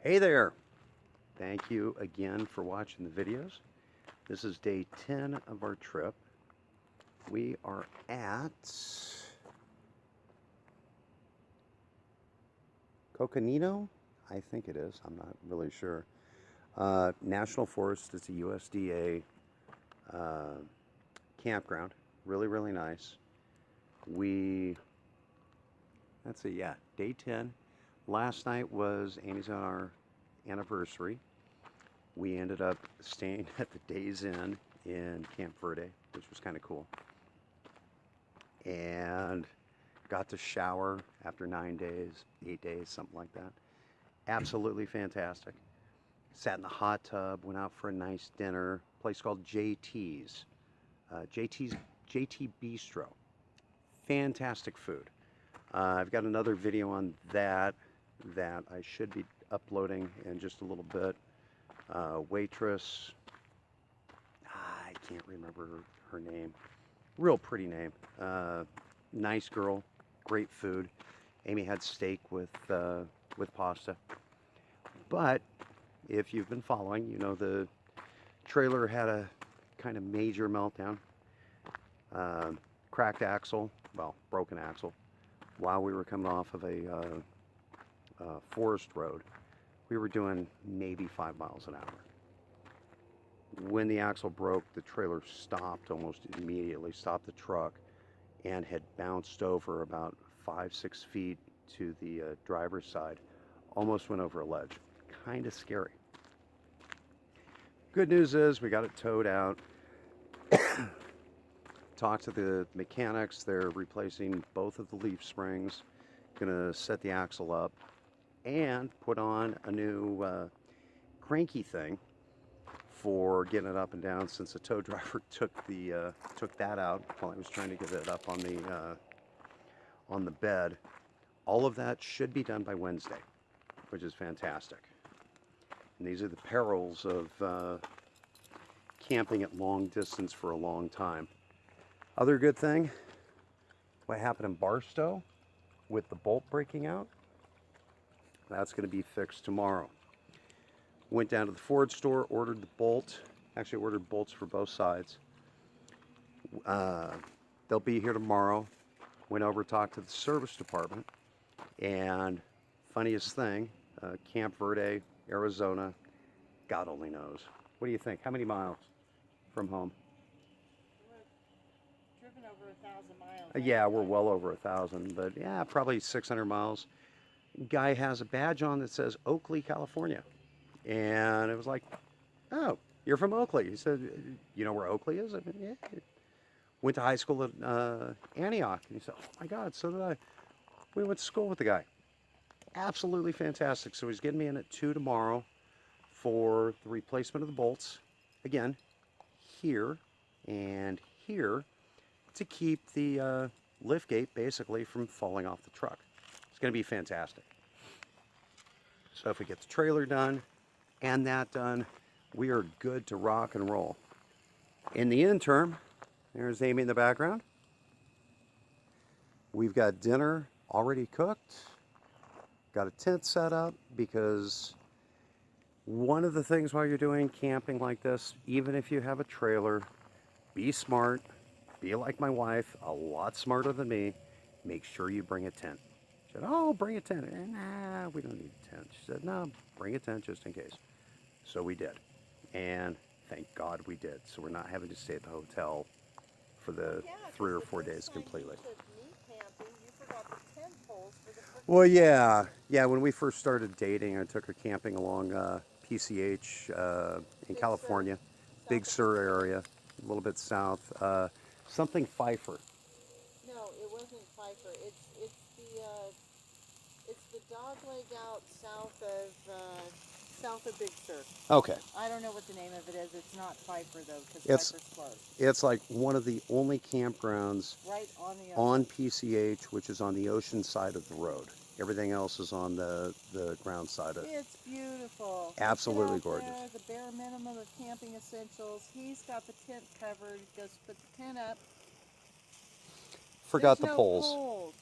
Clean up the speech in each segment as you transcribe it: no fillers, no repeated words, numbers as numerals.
Hey there! Thank you again for watching the videos. This is day 10 of our trip. We are at Coconino? I think it is. I'm not really sure. National Forest. It's a USDA campground. Really, really nice. Let's see, yeah, day 10. Last night was Amy's on our anniversary. We ended up staying at the Days Inn in Camp Verde, which was kind of cool. And got to shower after 9 days, 8 days, something like that. Absolutely fantastic. Sat in the hot tub, went out for a nice dinner. A place called JT's. JT Bistro. Fantastic food. I've got another video on that I should be uploading in just a little bit. Waitress, I can't remember her name. Real pretty name. Nice girl, great food. Amy had steak with pasta. But if you've been following, you know the trailer had a kind of major meltdown. Cracked axle, well, broken axle, while we were coming off of a forest road. We were doing maybe 5 miles an hour. When the axle broke, the trailer stopped almost immediately, stopped the truck, and had bounced over about 5-6 feet to the driver's side. Almost went over a ledge. Kind of scary. Good news is we got it towed out. Talked to the mechanics. They're replacing both of the leaf springs. Gonna set the axle up and put on a new cranky thing for getting it up and down, since the tow driver took that out while I was trying to get it up on the bed. All of that should be done by Wednesday, which is fantastic. And these are the perils of camping at long distance for a long time. Other good thing, what happened in Barstow with the bolt breaking out, that's going to be fixed tomorrow. Went down to the Ford store, ordered the bolt. Actually ordered bolts for both sides. They'll be here tomorrow. Went over, talked to the service department, and funniest thing, Camp Verde, Arizona, God only knows. What do you think? How many miles from home? We're driven over 1,000 miles. Yeah, we're well over 1,000, but yeah, probably 600 miles. Guy has a badge on that says Oakley, California. And it was like, oh, you're from Oakley. He said, you know where Oakley is? I mean, yeah. Went to high school at Antioch. And he said, oh my God, so did I. We went to school with the guy. Absolutely fantastic. So he's getting me in at 2 tomorrow for the replacement of the bolts. Again, here and here, to keep the lift gate basically from falling off the truck. It's going to be fantastic. So if we get the trailer done and that done, we are good to rock and roll. In the interim, there's Amy in the background. We've got dinner already cooked. Got a tent set up, because one of the things while you're doing camping like this, even if you have a trailer, be smart, be like my wife, a lot smarter than me, make sure you bring a tent. She said, oh, bring a tent. Nah, we don't need a tent. She said, no, bring a tent just in case. So we did. And thank God we did. So we're not having to stay at the hotel for the 3 or 4 days completely. Well, yeah. When we first started dating, I took her camping along PCH in California, Big Sur area, a little bit south. Something Pfeiffer. No, it wasn't Pfeiffer. It's the dog leg out south of Big Sur. Okay. I don't know what the name of it is. It's not Pfeiffer though, because Pfeiffer's closed. It's like one of the only campgrounds right on the on PCH, which is on the ocean side of the road. Everything else is on the ground side of it. It's beautiful. Absolutely gorgeous. There, the bare minimum of camping essentials. He's got the tent covered. He goes to put the tent up. Forgot There's the no poles. poles.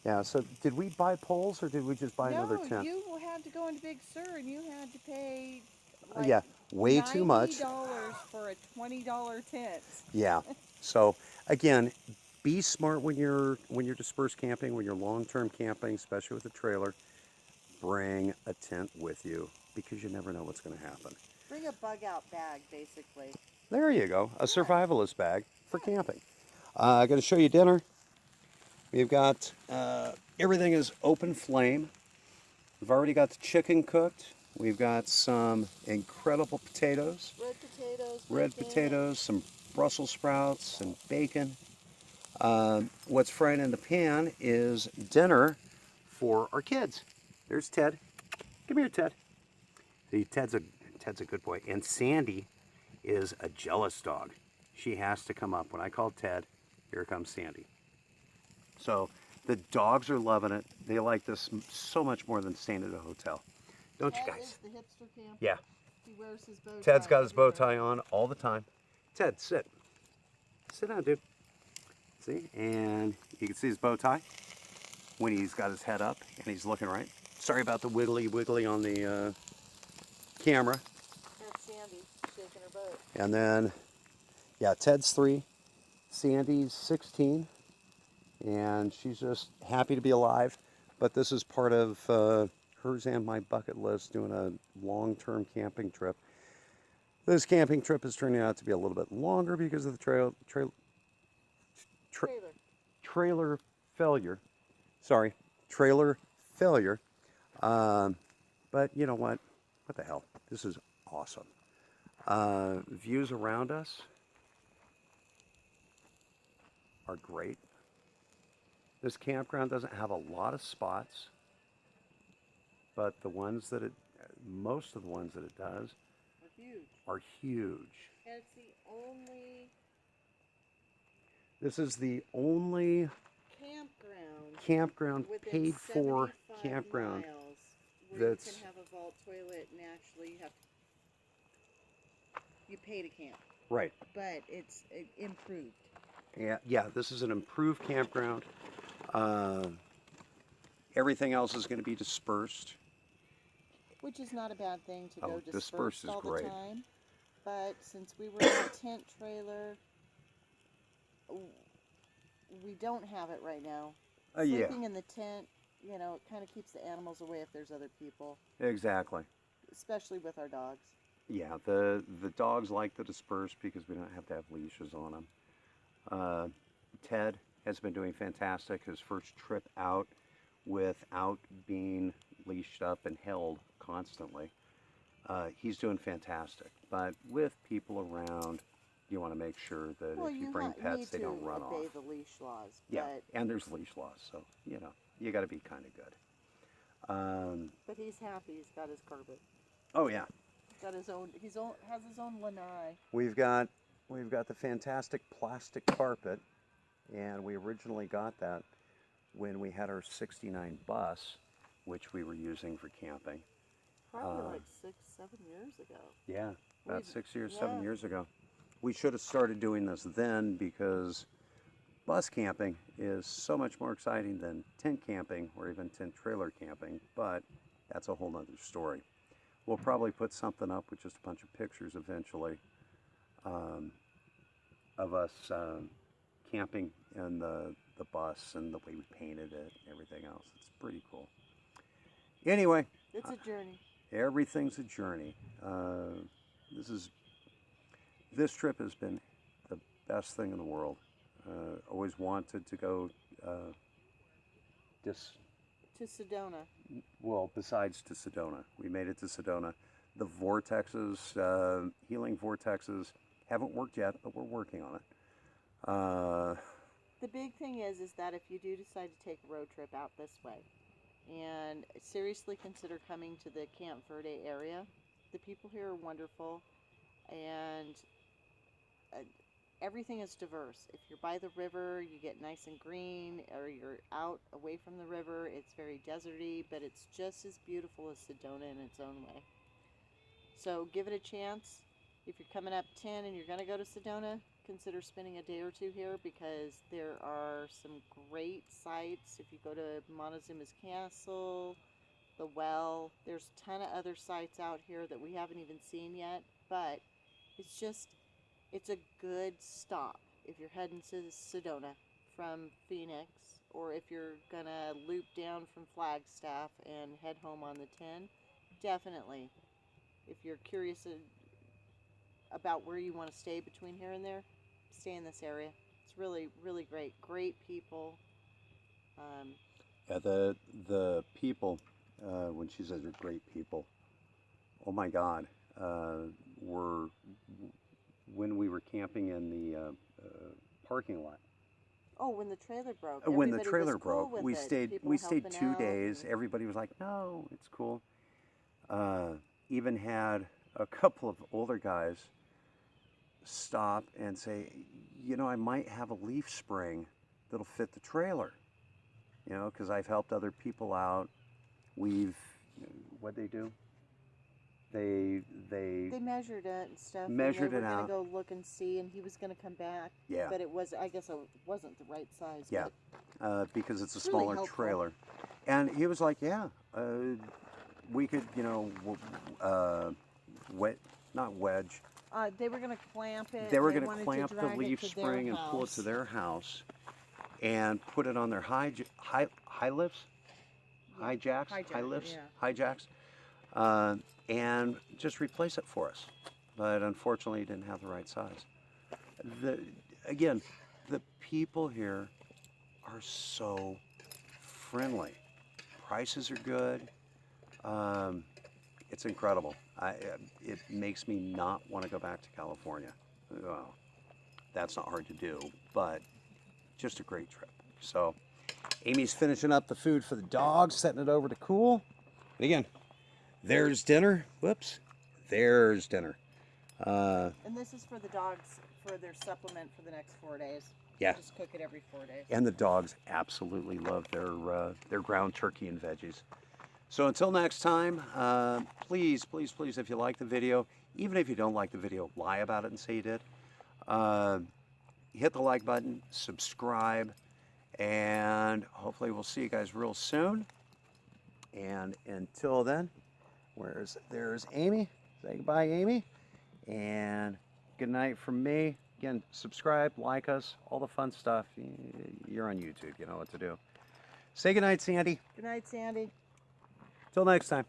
Yeah, so did we buy poles or did we just buy another No, tent? you had to go into Big Sur and you had to pay like Yeah, way too much. $90 for a $20 tent. Yeah. So again, be smart when you're dispersed camping, when you're long-term camping, especially with a trailer. Bring a tent with you because you never know what's going to happen. Bring a bug out bag, basically. There you go, a Yes. survivalist bag for Yes. camping. I'm going to show you dinner. We've got everything is open flame. We've already got the chicken cooked. We've got some incredible potatoes, red potatoes, some Brussels sprouts, and bacon. What's frying in the pan is dinner for our kids. There's Ted. Come here, Ted. See, Ted's a good boy, and Sandy is a jealous dog. She has to come up. When I call Ted, here comes Sandy. So the dogs are loving it. They like this so much more than staying at a hotel. Don't you Ted guys? is the hipster camper. Yeah. He wears his bow tie. Ted's got his bow everywhere. tie on all the time. Ted, sit. Sit down, dude. See? And you can see his bow tie when he's got his head up and he's looking right. Sorry about the wiggly wiggly on the camera. That's Sandy shaking her boat. And then, yeah, Ted's 3, Sandy's 16, and she's just happy to be alive. But this is part of hers and my bucket list, doing a long-term camping trip. This camping trip is turning out to be a little bit longer because of the trailer failure. Sorry, trailer failure. But you know what? What the hell? This is awesome. Views around us are great. This campground doesn't have a lot of spots, but most of the ones that it does are huge. And it's the only This is the only campground within paid for 75 campground miles where that's you can have a vault toilet and actually you pay to camp, right. but it's improved. Yeah, this is an improved campground. Everything else is going to be dispersed. Which is not a bad thing to go Dispersed dispersed is all great. the time. But since we were in a tent trailer, we don't have it right now. Yeah, Sleeping in the tent, it kind of keeps the animals away if there's other people, exactly. especially with our dogs. Yeah, the dogs like the dispersed because we don't have to have leashes on them. Ted has been doing fantastic. His first trip out without being leashed up and held constantly. He's doing fantastic. But with people around, you want to make sure that if you bring pets, they don't run obey off. the leash laws. Yeah, and there's leash laws, so you got to be kind of good. But he's happy. He's got his carpet. Oh yeah, Got his own. Has his own lanai. we've got the fantastic plastic carpet, and we originally got that when we had our '69 bus, which we were using for camping. Probably like 6-7 years ago. Yeah, about 6 years, yeah. 7 years ago. We should have started doing this then because bus camping is so much more exciting than tent camping or even tent trailer camping, but that's a whole nother story. We'll probably put something up with just a bunch of pictures eventually of us camping in the bus and the way we painted it and everything else. It's pretty cool. Anyway, It's a journey. everything's a journey. This trip has been the best thing in the world. Always wanted to go To Sedona. besides to Sedona. We made it to Sedona. The vortexes, healing vortexes, haven't worked yet, but we're working on it. The big thing is that if you do decide to take a road trip out this way, and seriously consider coming to the Camp Verde area, the people here are wonderful, and everything is diverse. If you're by the river, you get nice and green, or you're out away from the river, it's very deserty, but it's just as beautiful as Sedona in its own way. So give it a chance. If you're coming up 10 and you're going to go to Sedona, consider spending a day or two here because there are some great sites. If you go to Montezuma's Castle, the Well, there's a ton of other sites out here that we haven't even seen yet, but it's a good stop if you're heading to Sedona from Phoenix, or if you're gonna loop down from Flagstaff and head home on the 10. Definitely, if you're curious about where you want to stay between here and there, stay in this area. It's really, really great. Great people. Yeah, the people, when she says they're great people, oh my God, were when we were camping in the parking lot. Oh, when the trailer broke. When the everybody trailer was cool broke, with we it. stayed People we stayed helping 2 out days. and- Everybody was like, "No, it's cool." Even had a couple of older guys stop and say, I might have a leaf spring that'll fit the trailer. Because I've helped other people out. What'd they do? They They measured it and stuff. measured and it they were out. gonna go look and see, and he was gonna come back. Yeah. But I guess it wasn't the right size. Yeah, But because it's a It's really smaller helpful. trailer. And he was like, yeah, we could, not wedge. they were gonna clamp it. They were and going to wanted clamp the drag it leaf to their spring and pull it to house. their house and put it on their high lifts, Yeah, high jacks, high jack, high lifts, yeah. high jacks, and just replace it for us. But unfortunately, it didn't have the right size. Again, the people here are so friendly. Prices are good. It's incredible. It makes me not want to go back to California. Well, that's not hard to do, but just a great trip. So Amy's finishing up the food for the dogs, setting it over to cool. And again, there's dinner. Whoops. There's dinner. And this is for the dogs for their supplement for the next 4 days. Yeah. I just cook it every 4 days. And the dogs absolutely love their ground turkey and veggies. So until next time, please, please, please, if you like the video, even if you don't like the video, lie about it and say you did. Hit the like button, subscribe, and hopefully we'll see you guys real soon. And until then, there's Amy. Say goodbye, Amy. And good night from me. Again, subscribe, like us, all the fun stuff. You're on YouTube, you know what to do. Say good night, Sandy. Good night, Sandy. Till next time.